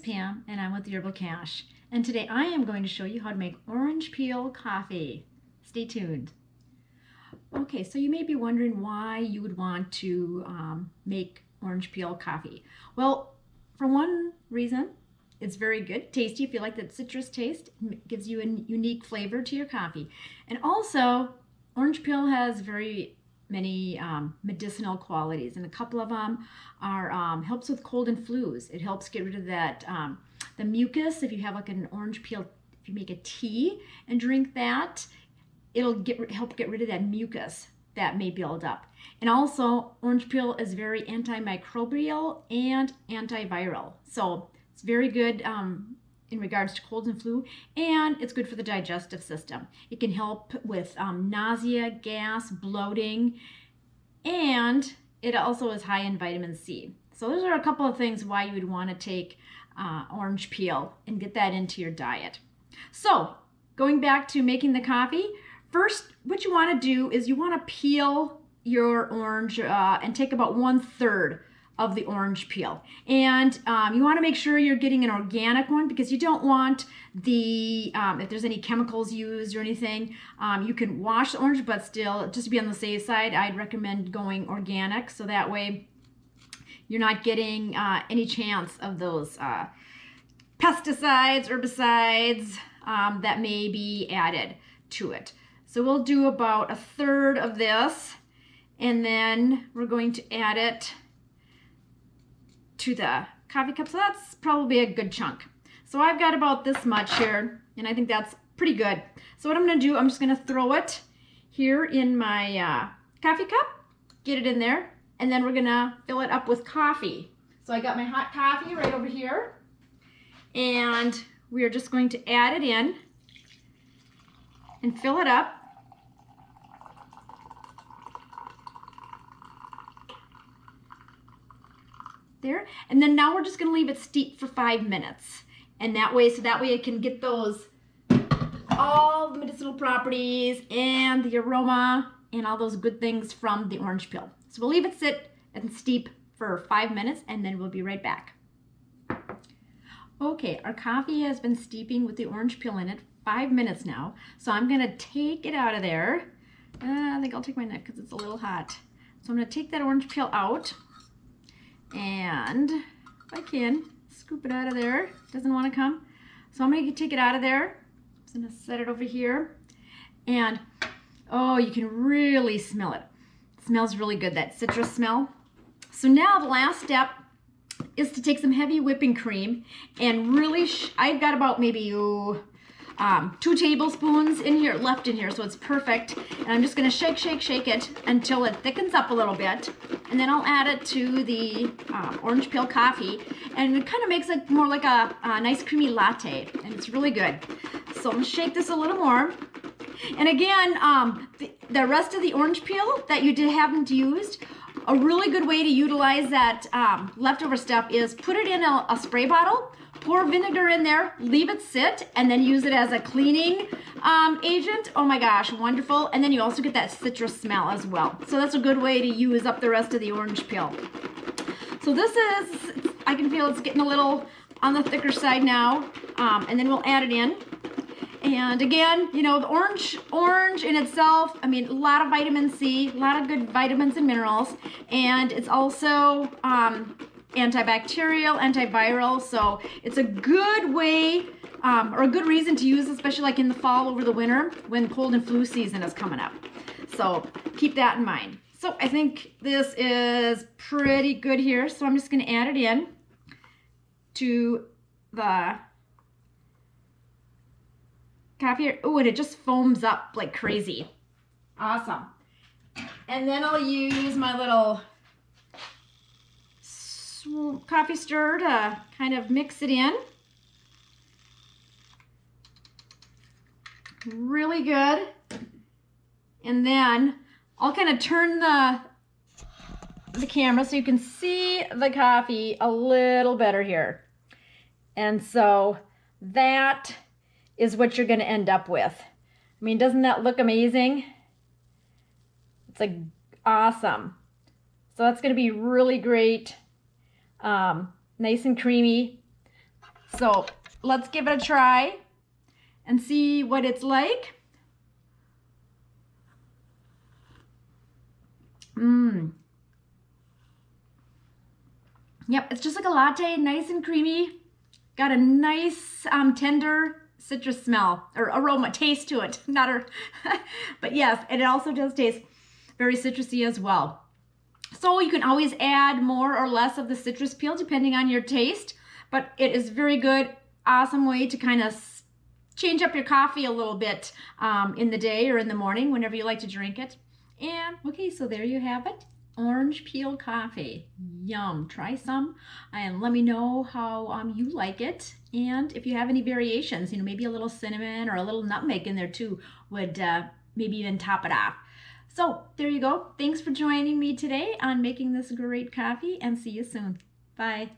Pam, and I'm with the Herbal Cache. And today I am going to show you how to make orange peel coffee. Stay tuned. Okay, so you may be wondering why you would want to make orange peel coffee. Well, for one reason, it's very good, tasty. If you like that citrus taste, it gives you a unique flavor to your coffee. And also, orange peel has very many medicinal qualities, and a couple of them are helps with cold and flus. It helps get rid of that the mucus. If you have like an orange peel, if you make a tea and drink that, it'll help get rid of that mucus that may build up. And also, orange peel is very antimicrobial and antiviral, so it's very good in regards to colds and flu, and it's good for the digestive system. It can help with nausea, gas, bloating, and it also is high in vitamin C. So those are a couple of things why you would want to take orange peel and get that into your diet. So going back to making the coffee, first what you want to do is you want to peel your orange and take about 1/3 of the orange peel, and you want to make sure you're getting an organic one, because you don't want the if there's any chemicals used or anything. You can wash the orange, but still, just to be on the safe side, I'd recommend going organic, so that way you're not getting any chance of those pesticides, herbicides that may be added to it. So we'll do about 1/3 of this, and then we're going to add it to the coffee cup. So that's probably a good chunk. So I've got about this much here, and I think that's pretty good. So what I'm going to do, I'm just going to throw it here in my coffee cup, get it in there, and then we're going to fill it up with coffee. So I got my hot coffee right over here, and we are just going to add it in and fill it up. There, and then now we're just going to leave it steep for 5 minutes, and that way it can get those all the medicinal properties and the aroma and all those good things from the orange peel. So we'll leave it sit and steep for 5 minutes, and then we'll be right back. Okay, our coffee has been steeping with the orange peel in it 5 minutes now, so I'm going to take it out of there. I think I'll take my knife because it's a little hot. So I'm going to take that orange peel out, and if I can scoop it out of there. It doesn't want to come, so I'm going to take it out of there. I'm just going to set it over here, and oh, you can really smell it. It smells really good, that citrus smell. So now the last step is to take some heavy whipping cream and really I've got about maybe 2 tablespoons left in here, so it's perfect. And I'm just going to shake it until it thickens up a little bit, and then I'll add it to the orange peel coffee, and it kind of makes it more like a nice creamy latte, and it's really good. So I'm going to shake this a little more. And again, the rest of the orange peel that you haven't used, a really good way to utilize that leftover stuff is put it in a spray bottle, pour vinegar in there, leave it sit, and then use it as a cleaning agent. Oh my gosh, wonderful. And then you also get that citrus smell as well. So that's a good way to use up the rest of the orange peel. So this is, I can feel it's getting a little on the thicker side now, and then we'll add it in. And again, you know, the orange in itself, I mean, a lot of vitamin C, a lot of good vitamins and minerals, and it's also antibacterial, antiviral, so it's a good way or a good reason to use, especially like in the fall over the winter when cold and flu season is coming up. So keep that in mind. So I think this is pretty good here, so I'm just going to add it in to the coffee. Oh, and it just foams up like crazy. Awesome. And then I'll use my little coffee stir to kind of mix it in. Really good. And then I'll kind of turn the camera so you can see the coffee a little better here. And so that is what you're going to end up with. I mean, doesn't that look amazing? It's like awesome. So that's going to be really great. Nice and creamy. So let's give it a try and see what it's like. Yep, it's just like a latte, nice and creamy. Got a nice tender citrus smell or aroma, taste to it. But yes, and it also does taste very citrusy as well. So you can always add more or less of the citrus peel depending on your taste, but it is very good, awesome way to kind of change up your coffee a little bit in the day or in the morning whenever you like to drink it. And okay, so there you have it. Orange peel coffee. Yum. Try some and let me know how you like it. And if you have any variations, maybe a little cinnamon or a little nutmeg in there too would maybe even top it off. So there you go. Thanks for joining me today on making this great coffee, and see you soon. Bye.